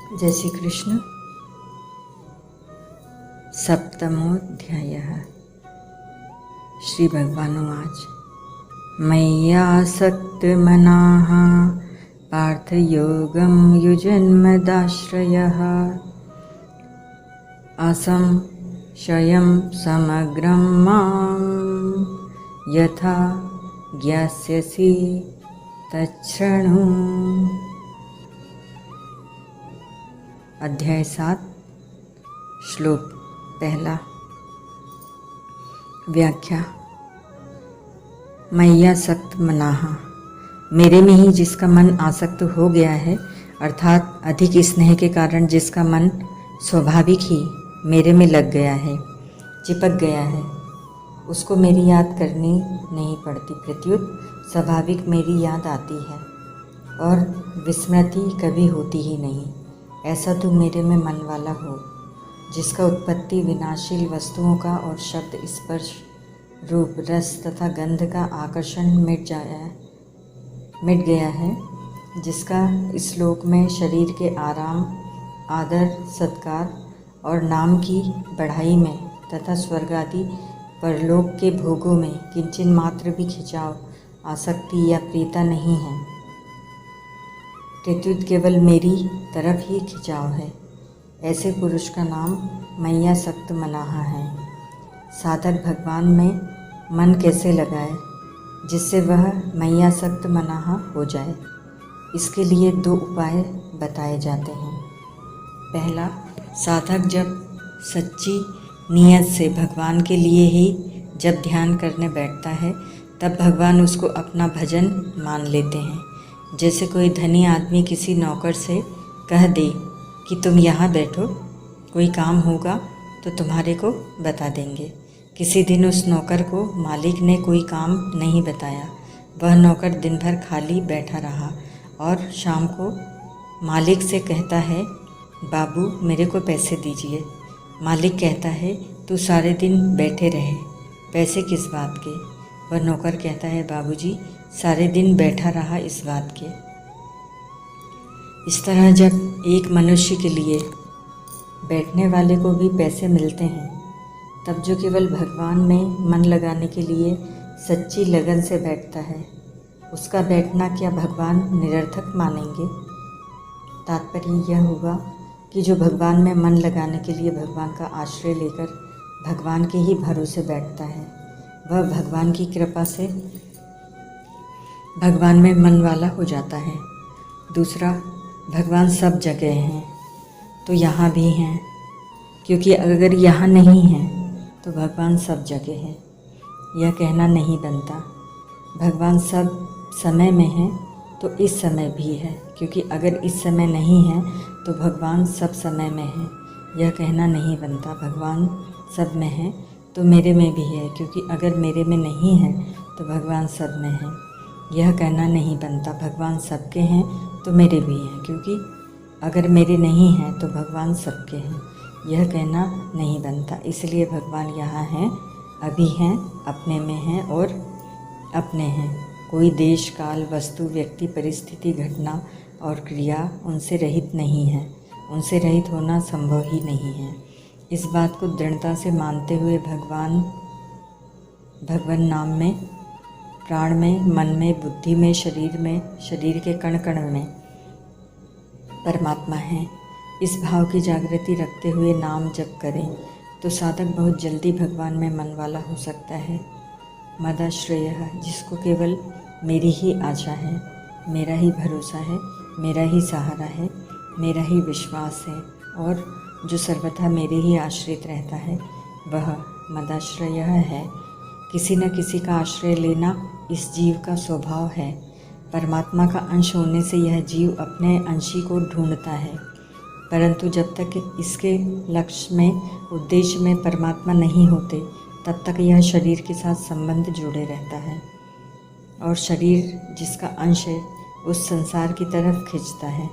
जय श्री कृष्ण। सप्तमोऽध्यायः। श्री भगवानुवाच मय्यासक्तमनाः पार्थयोगं युजन्मदाश्रयः असंशयं समग्रं मां यथा ज्ञास्यसि तच्छृणु। अध्याय 7 श्लोक पहला। व्याख्या। मय्यासक्त मनाः, मेरे में ही जिसका मन आसक्त हो गया है, अर्थात अधिक स्नेह के कारण जिसका मन स्वाभाविक ही मेरे में लग गया है, चिपक गया है, उसको मेरी याद करनी नहीं पड़ती, प्रत्युत स्वाभाविक मेरी याद आती है और विस्मृति कभी होती ही नहीं। ऐसा तो मेरे में मन वाला हो, जिसका उत्पत्ति विनाशील वस्तुओं का और शब्द स्पर्श रूप रस तथा गंध का आकर्षण मिट गया है, जिसका इस लोक में शरीर के आराम, आदर, सत्कार और नाम की बढ़ाई में तथा स्वर्ग आदि परलोक के भोगों में किंचन मात्र भी खिंचाव, आसक्ति या प्रीता नहीं है, प्रत्युत केवल मेरी तरफ ही खिंचाव है। ऐसे पुरुष का नाम मय्यासक्त मनाः है। साधक भगवान में मन कैसे लगाए जिससे वह मय्यासक्त मनाः हो जाए, इसके लिए 2 उपाय बताए जाते हैं। पहला, साधक जब सच्ची नियत से भगवान के लिए ही जब ध्यान करने बैठता है, तब भगवान उसको अपना भजन मान लेते हैं। जैसे कोई धनी आदमी किसी नौकर से कह दे कि तुम यहाँ बैठो, कोई काम होगा तो तुम्हारे को बता देंगे। किसी दिन उस नौकर को मालिक ने कोई काम नहीं बताया। वह नौकर दिन भर खाली बैठा रहा और शाम को मालिक से कहता है, बाबू मेरे को पैसे दीजिए। मालिक कहता है, तू सारे दिन बैठे रहे, पैसे किस बात के? वह नौकर कहता है, बाबूजी सारे दिन बैठा रहा इस बात के। इस तरह जब एक मनुष्य के लिए बैठने वाले को भी पैसे मिलते हैं, तब जो केवल भगवान में मन लगाने के लिए सच्ची लगन से बैठता है, उसका बैठना क्या भगवान निरर्थक मानेंगे? तात्पर्य यह हुआ कि जो भगवान में मन लगाने के लिए भगवान का आश्रय लेकर भगवान के ही भरोसे बैठता है, वह भगवान की कृपा से भगवान में मन वाला हो जाता है। दूसरा, भगवान सब जगह हैं तो यहाँ भी हैं, क्योंकि अगर यहाँ नहीं हैं तो भगवान सब जगह है, यह कहना नहीं बनता। भगवान सब समय में है तो इस समय भी है, क्योंकि अगर इस समय नहीं है तो भगवान सब समय में है, यह कहना नहीं बनता। भगवान सब में है तो मेरे में भी है, क्योंकि अगर मेरे में नहीं है तो भगवान सब में है, यह कहना नहीं बनता। भगवान सबके हैं तो मेरे भी हैं, क्योंकि अगर मेरे नहीं हैं तो भगवान सबके हैं, यह कहना नहीं बनता। इसलिए भगवान यहाँ हैं, अभी हैं, अपने में हैं और अपने हैं। कोई देश, काल, वस्तु, व्यक्ति, परिस्थिति, घटना और क्रिया उनसे रहित नहीं है। उनसे रहित होना संभव ही नहीं है। इस बात को दृढ़ता से मानते हुए भगवान नाम में, प्राण में, मन में, बुद्धि में, शरीर के कण कण में परमात्मा है, इस भाव की जागृति रखते हुए नाम जप करें तो साधक बहुत जल्दी भगवान में मन वाला हो सकता है। मदाश्रयः, जिसको केवल मेरी ही आशा है, मेरा ही भरोसा है, मेरा ही सहारा है, मेरा ही विश्वास है और जो सर्वथा मेरे ही आश्रित रहता है, वह मदाश्रयः है। किसी न किसी का आश्रय लेना इस जीव का स्वभाव है। परमात्मा का अंश होने से यह जीव अपने अंशी को ढूंढता है, परंतु जब तक इसके लक्ष्य में, उद्देश्य में परमात्मा नहीं होते, तब तक यह शरीर के साथ संबंध जुड़े रहता है और शरीर जिसका अंश है उस संसार की तरफ खींचता है।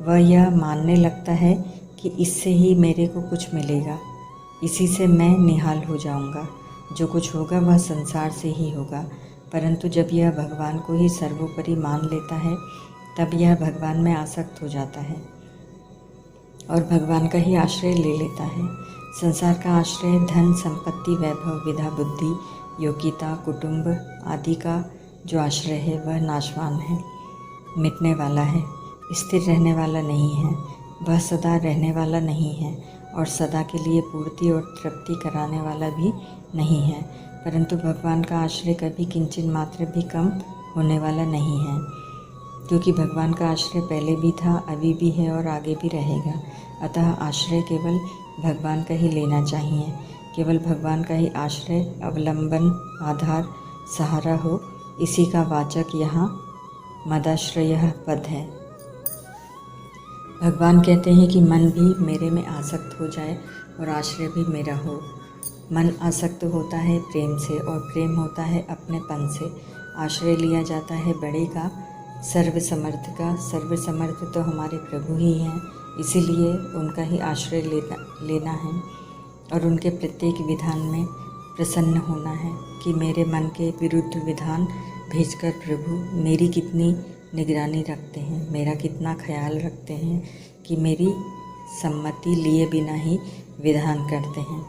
वह यह मानने लगता है कि इससे ही मेरे को कुछ मिलेगा, इसी से मैं निहाल हो जाऊंगा, जो कुछ होगा वह संसार से ही होगा। परंतु जब यह भगवान को ही सर्वोपरि मान लेता है, तब यह भगवान में आसक्त हो जाता है। और भगवान का ही आश्रय ले लेता है। संसार का आश्रय धन, संपत्ति, वैभव, विद्या, बुद्धि, योग्यता, कुटुंब आदि का जो आश्रय है वह नाशवान है, मिटने वाला है, स्थिर रहने वाला नहीं है, वह सदा रहने वाला नहीं है और सदा के लिए पूर्ति और तृप्ति कराने वाला भी नहीं है। परंतु भगवान का आश्रय कभी किंचित मात्र भी कम होने वाला नहीं है, क्योंकि भगवान का आश्रय पहले भी था, अभी भी है और आगे भी रहेगा। अतः आश्रय केवल भगवान का ही लेना चाहिए। केवल भगवान का ही आश्रय, अवलंबन, आधार, सहारा हो, इसी का वाचक यहाँ मदाश्रयः पद है। भगवान कहते हैं कि मन भी मेरे में आसक्त हो जाए और आश्रय भी मेरा हो। मन आसक्त होता है प्रेम से और प्रेम होता है अपनेपन से। आश्रय लिया जाता है बड़े का, सर्वसमर्थ का। सर्वसमर्थ तो हमारे प्रभु ही हैं, इसीलिए उनका ही आश्रय लेना है और उनके प्रत्येक विधान में प्रसन्न होना है कि मेरे मन के विरुद्ध विधान भेजकर प्रभु मेरी कितनी निगरानी रखते हैं, मेरा कितना ख्याल रखते हैं कि मेरी सम्मति लिए बिना ही विधान करते हैं।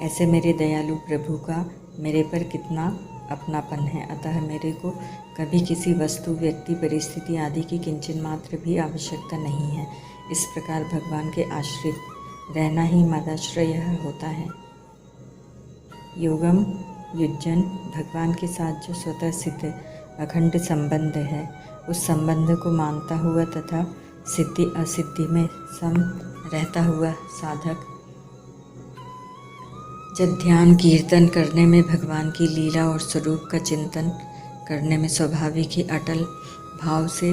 ऐसे मेरे दयालु प्रभु का मेरे पर कितना अपनापन है। अतः मेरे को कभी किसी वस्तु, व्यक्ति, परिस्थिति आदि की किंचित मात्र भी आवश्यकता नहीं है। इस प्रकार भगवान के आश्रित रहना ही मदाश्रय होता है। योगम युज्जन, भगवान के साथ जो स्वतः सिद्ध अखंड संबंध है, उस संबंध को मानता हुआ तथा सिद्धि असिद्धि में सम रहता हुआ साधक जब ध्यान कीर्तन करने में, भगवान की लीला और स्वरूप का चिंतन करने में स्वाभाविक ही अटल भाव से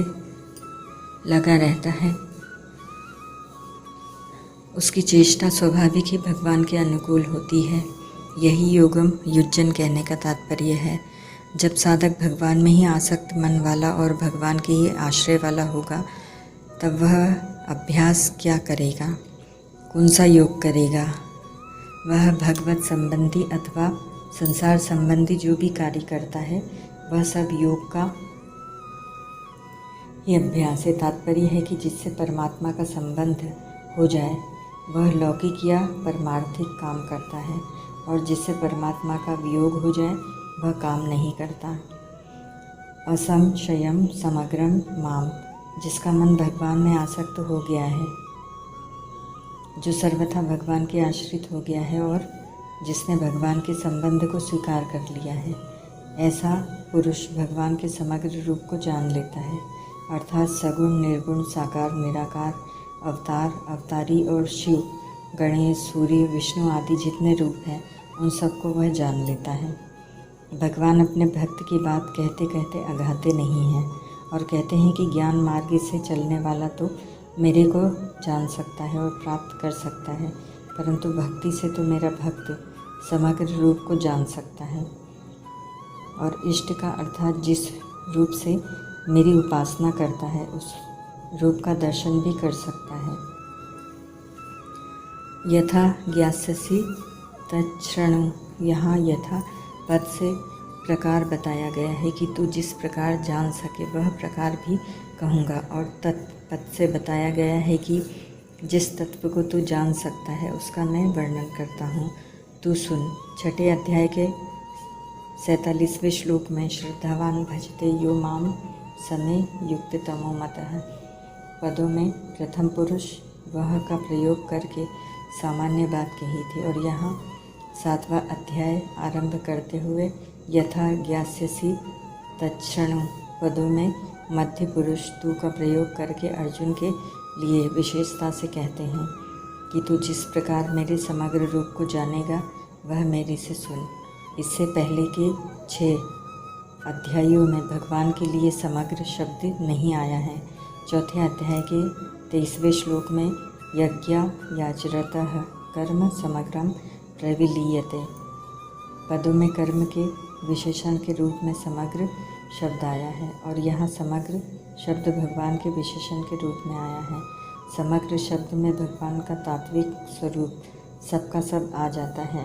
लगा रहता है, उसकी चेष्टा स्वाभाविक ही भगवान के अनुकूल होती है। यही योगम युज्जन कहने का तात्पर्य है। जब साधक भगवान में ही आसक्त मन वाला और भगवान के ही आश्रय वाला होगा, तब वह अभ्यास क्या करेगा, कौन सा योग करेगा? वह भगवत संबंधी अथवा संसार संबंधी जो भी कार्य करता है, वह सब योग का ही अभ्यास है। तात्पर्य है कि जिससे परमात्मा का संबंध हो जाए वह लौकिक या परमार्थिक काम करता है, और जिससे परमात्मा का वियोग हो जाए वह काम नहीं करता। असंशयम समग्रम माम, जिसका मन भगवान में आसक्त हो गया है, जो सर्वथा भगवान के आश्रित हो गया है और जिसने भगवान के संबंध को स्वीकार कर लिया है, ऐसा पुरुष भगवान के समग्र रूप को जान लेता है। अर्थात सगुण, निर्गुण, साकार, निराकार, अवतार, अवतारी और शिव, गणेश, सूर्य, विष्णु आदि जितने रूप हैं, उन सबको वह जान लेता है। भगवान अपने भक्त की बात कहते कहते अघाते नहीं हैं और कहते हैं कि ज्ञान मार्ग से चलने वाला तो मेरे को जान सकता है और प्राप्त कर सकता है, परंतु भक्ति से तो मेरा भक्त समग्र रूप को जान सकता है और इष्ट का अर्थात जिस रूप से मेरी उपासना करता है, उस रूप का दर्शन भी कर सकता है। यथा ज्ञास्यसि तच्छृणु, यहाँ यथा पद से प्रकार बताया गया है कि तू जिस प्रकार जान सके वह प्रकार भी कहूँगा, और तत्पद से बताया गया है कि जिस तत्व को तू जान सकता है उसका मैं वर्णन करता हूँ, तू सुन। छठे अध्याय के 47वें श्लोक में श्रद्धावान भजते यो माम समय युक्त तमो मतः पदों में प्रथम पुरुष वह का प्रयोग करके सामान्य बात कही थी, और यहाँ 7वां अध्याय आरंभ करते हुए यथा ज्ञास्यसि तच्छृणु पदों में मध्य पुरुष तू का प्रयोग करके अर्जुन के लिए विशेषता से कहते हैं कि तू जिस प्रकार मेरे समग्र रूप को जानेगा वह मेरे से सुन। इससे पहले के 6 अध्यायों में भगवान के लिए समग्र शब्द नहीं आया है। चौथे अध्याय के 23वें श्लोक में यज्ञ याचरतः कर्म समग्रम प्रविलीयते पदों में कर्म के विशेषण के रूप में समग्र शब्द आया है, और यहाँ समग्र शब्द भगवान के विशेषण के रूप में आया है। समग्र शब्द में भगवान का तात्विक स्वरूप सबका सब आ जाता है,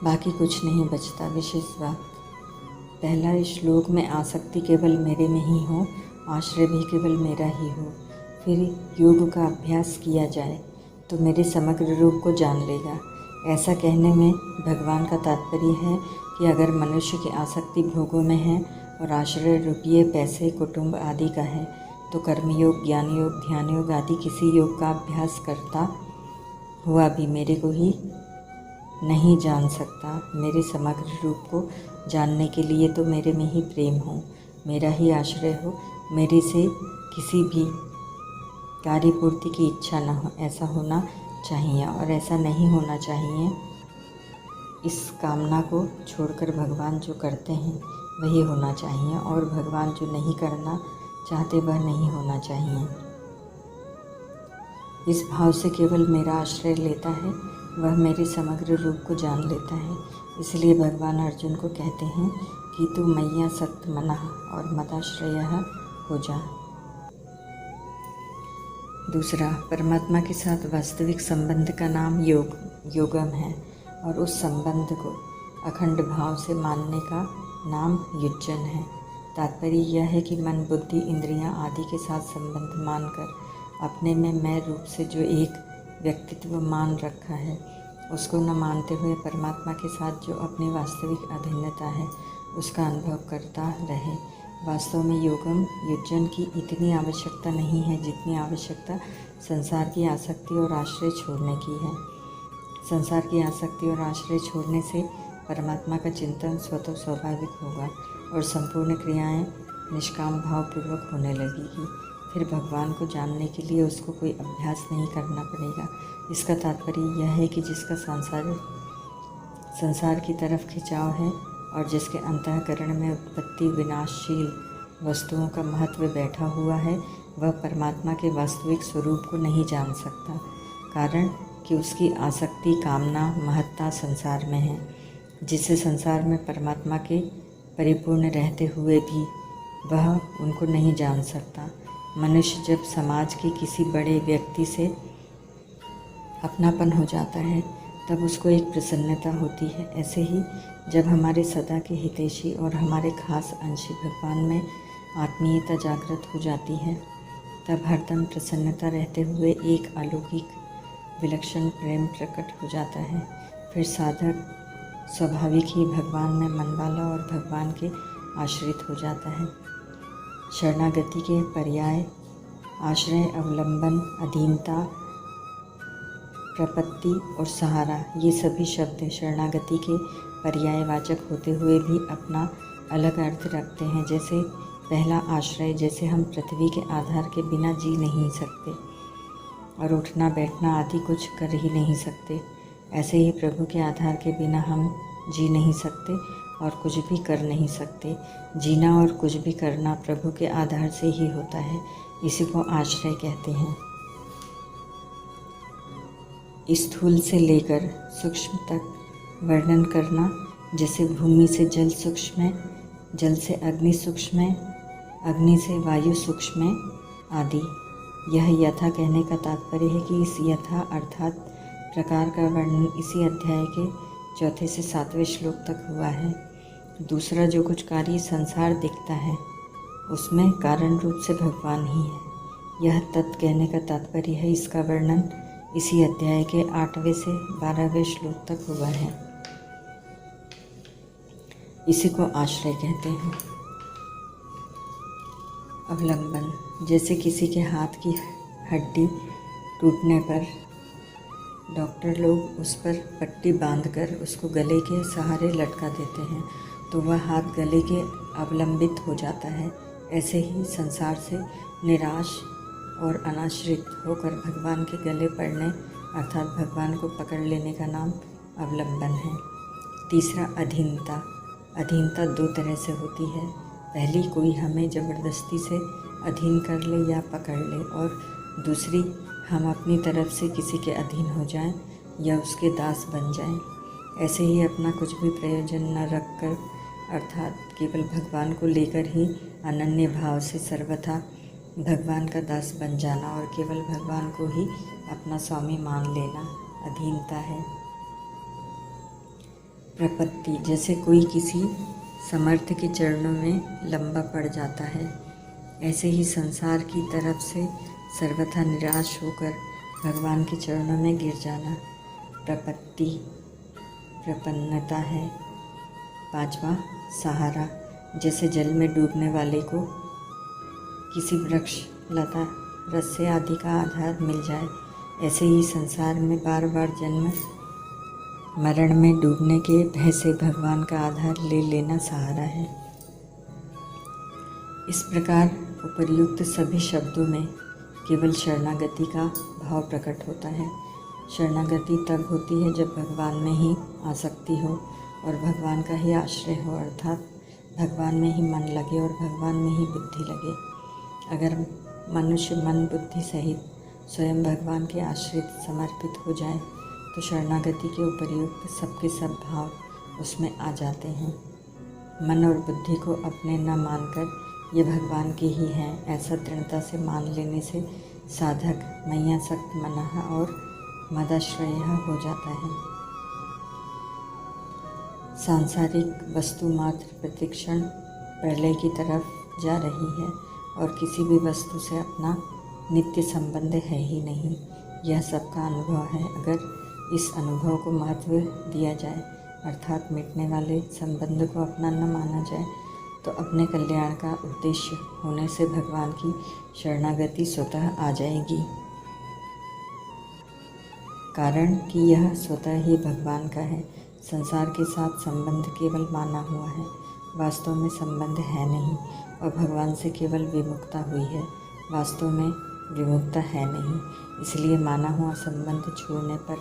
बाकी कुछ नहीं बचता। विशेष बात, पहला श्लोक में आसक्ति केवल मेरे में ही हो, आश्रय भी केवल मेरा ही हो। फिर योग का अभ्यास किया जाए तो मेरे समग्र रूप को जान लेगा। ऐसा कहने में भगवान का तात्पर्य है कि अगर मनुष्य की आसक्ति भोगों में है और आश्रय रुपये, पैसे, कुटुंब आदि का है तो कर्मयोग, ज्ञान योग, ध्यान योग आदि किसी योग का अभ्यास करता हुआ भी मेरे को ही नहीं जान सकता। मेरे समग्र रूप को जानने के लिए तो मेरे में ही प्रेम हो, मेरा ही आश्रय हो, मेरे से किसी भी कार्य पूर्ति की इच्छा न हो, ऐसा होना चाहिए। और ऐसा नहीं होना चाहिए। इस कामना को छोड़कर भगवान जो करते हैं वही होना चाहिए, और भगवान जो नहीं करना चाहते वह नहीं होना चाहिए। इस भाव से केवल मेरा आश्रय लेता है वह मेरे समग्र रूप को जान लेता है। इसलिए भगवान अर्जुन को कहते हैं कि तू मैया सक्त मनः और मदाश्रयः हो जा। दूसरा, परमात्मा के साथ वास्तविक संबंध का नाम योगम है, और उस संबंध को अखंड भाव से मानने का नाम युज्जन है। तात्पर्य यह है कि मन, बुद्धि, इंद्रियां आदि के साथ संबंध मानकर अपने में मैं रूप से जो एक व्यक्तित्व मान रखा है उसको न मानते हुए परमात्मा के साथ जो अपनी वास्तविक अभिन्नता है उसका अनुभव करता रहे। वास्तव में योगम, युज्जन की इतनी आवश्यकता नहीं है जितनी आवश्यकता संसार की आसक्ति और आश्रय छोड़ने की है। संसार की आसक्ति और आश्रय छोड़ने से परमात्मा का चिंतन स्वतः स्वाभाविक होगा और संपूर्ण क्रियाएं निष्काम भाव पूर्वक होने लगेगी। फिर भगवान को जानने के लिए उसको कोई अभ्यास नहीं करना पड़ेगा। इसका तात्पर्य यह है कि जिसका संसार की तरफ खिंचाव है और जिसके अंतःकरण में उत्पत्ति विनाशशील वस्तुओं का महत्व बैठा हुआ है वह परमात्मा के वास्तविक स्वरूप को नहीं जान सकता, कारण कि उसकी आसक्ति, कामना, महत्ता संसार में है, जिससे संसार में परमात्मा के परिपूर्ण रहते हुए भी वह उनको नहीं जान सकता। मनुष्य जब समाज के किसी बड़े व्यक्ति से अपनापन हो जाता है तब उसको एक प्रसन्नता होती है। ऐसे ही जब हमारे सदा के हितैषी और हमारे खास अंशी भगवान में आत्मीयता जागृत हो जाती है तब हरदम प्रसन्नता रहते हुए एक अलौकिक विलक्षण प्रेम प्रकट हो जाता है। फिर साधक स्वाभाविक ही भगवान में मनवाला और भगवान के आश्रित हो जाता है। शरणागति के पर्याय आश्रय, अवलंबन, अधीनता, प्रपत्ति और सहारा, ये सभी शब्द शरणागति के पर्यायवाचक होते हुए भी अपना अलग अर्थ रखते हैं। जैसे पहला आश्रय, जैसे हम पृथ्वी के आधार के बिना जी नहीं सकते और उठना बैठना आदि कुछ कर ही नहीं सकते, ऐसे ही प्रभु के आधार के बिना हम जी नहीं सकते और कुछ भी कर नहीं सकते। जीना और कुछ भी करना प्रभु के आधार से ही होता है, इसी को आश्रय कहते हैं। स्थूल से लेकर सूक्ष्म तक वर्णन करना, जैसे भूमि से जल सूक्ष्म है, जल से अग्नि सूक्ष्म है, अग्नि से वायु सूक्ष्म है आदि। यह यथा कहने का तात्पर्य है कि इस यथा अर्थात प्रकार का वर्णन इसी अध्याय के 4 से 7वें श्लोक तक हुआ है। दूसरा जो कुछ कार्य संसार दिखता है उसमें कारण रूप से भगवान ही है, यह तत् कहने का तात्पर्य है। इसका वर्णन इसी अध्याय के 8वें से 12वें श्लोक तक हुआ है। इसी को आश्रय कहते हैं। अवलंबन, जैसे किसी के हाथ की हड्डी टूटने पर डॉक्टर लोग उस पर पट्टी बांधकर उसको गले के सहारे लटका देते हैं तो वह हाथ गले के अवलंबित हो जाता है। ऐसे ही संसार से निराश और अनाश्रित होकर भगवान के गले पड़ने अर्थात भगवान को पकड़ लेने का नाम अवलंबन है। तीसरा अधीनता। अधीनता 2 तरह से होती है। पहली, कोई हमें ज़बरदस्ती से अधीन कर ले या पकड़ ले, और दूसरी, हम अपनी तरफ से किसी के अधीन हो जाएं या उसके दास बन जाएं। ऐसे ही अपना कुछ भी प्रयोजन न रखकर अर्थात केवल भगवान को लेकर ही अनन्य भाव से सर्वथा भगवान का दास बन जाना और केवल भगवान को ही अपना स्वामी मान लेना अधीनता है। प्रपत्ति, जैसे कोई किसी समर्थ के चरणों में लंबा पड़ जाता है, ऐसे ही संसार की तरफ से सर्वथा निराश होकर भगवान के चरणों में गिर जाना प्रपत्ति प्रपन्नता है। 5वां सहारा। जैसे जल में डूबने वाले को किसी वृक्ष, लता, रस्से आदि का आधार मिल जाए, ऐसे ही संसार में बार बार जन्म मरण में डूबने के भय से भगवान का आधार ले लेना सहारा है। इस प्रकार उपर्युक्त सभी शब्दों में केवल शरणागति का भाव प्रकट होता है। शरणागति तब होती है जब भगवान में ही आसक्ति हो और भगवान का ही आश्रय हो, अर्थात भगवान में ही मन लगे और भगवान में ही बुद्धि लगे। अगर मनुष्य मन बुद्धि सहित स्वयं भगवान के आश्रित समर्पित हो जाए तो शरणागति के उपर्युक्त सबके सब भाव उसमें आ जाते हैं। मन और बुद्धि को अपने न मानकर ये भगवान के ही हैं ऐसा दृढ़ता से मान लेने से साधक मय्यासक्त मनः और मदाश्रय हो जाता है। सांसारिक वस्तु मात्र प्रतिक्षण प्रलय की तरफ जा रही है और किसी भी वस्तु से अपना नित्य संबंध है ही नहीं, यह सबका अनुभव है। अगर इस अनुभव को महत्व दिया जाए, अर्थात मिटने वाले संबंध को अपना न माना जाए, तो अपने कल्याण का उद्देश्य होने से भगवान की शरणागति स्वतः आ जाएगी। कारण कि यह स्वतः ही भगवान का है। संसार के साथ संबंध केवल माना हुआ है, वास्तव में संबंध है नहीं, और भगवान से केवल विमुक्ता हुई है, वास्तव में विमुक्ता है नहीं। इसलिए माना हुआ संबंध छोड़ने पर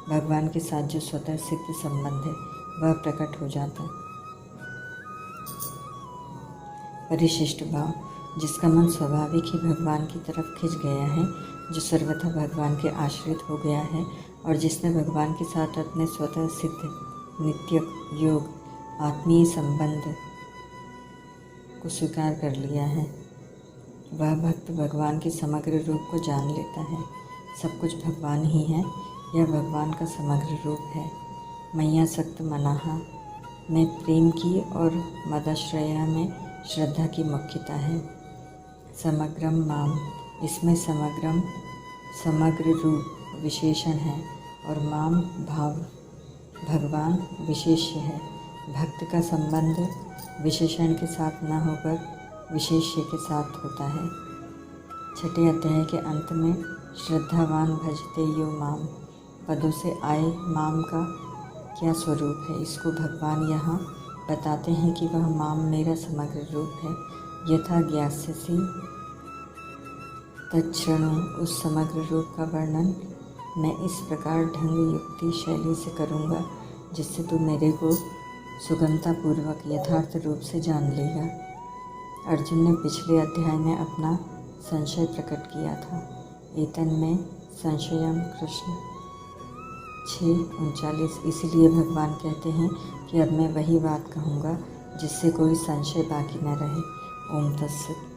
भगवान के साथ जो स्वतः सिद्ध संबंध है वह प्रकट हो जाता है। परिशिष्ट भाव। जिसका मन स्वाभाविक ही भगवान की तरफ खिंच गया है, जो सर्वथा भगवान के आश्रित हो गया है और जिसने भगवान के साथ अपने स्वतः सिद्ध नित्य योग आत्मीय संबंध को स्वीकार कर लिया है, वह भक्त भगवान के समग्र रूप को जान लेता है। सब कुछ भगवान ही है, यह भगवान का समग्र रूप है। मय्यासक्त मनः में प्रेम की और मदाश्रय में श्रद्धा की मुख्यता है। समग्रम माम, इसमें समग्रम समग्र रूप विशेषण है और माम भाव भगवान विशेष्य है। भक्त का संबंध विशेषण के साथ न होकर विशेष्य के साथ होता है। 6ठे अध्याय के अंत में श्रद्धावान भजते यो माम पदों से आए माम का क्या स्वरूप है, इसको भगवान यहाँ बताते हैं कि वह माम मेरा समग्र रूप है। यथा ज्ञास्यसि तच्छृणु, उस समग्र रूप का वर्णन मैं इस प्रकार ढंग युक्ति शैली से करूँगा जिससे तू मेरे को सुगमतापूर्वक यथार्थ रूप से जान लेगा। अर्जुन ने पिछले अध्याय में अपना संशय प्रकट किया था। एतन में संशयम कृष्ण 6:39। इसीलिए भगवान कहते हैं कि अब मैं वही बात कहूँगा जिससे कोई संशय बाकी न रहे। ओम तत्सत।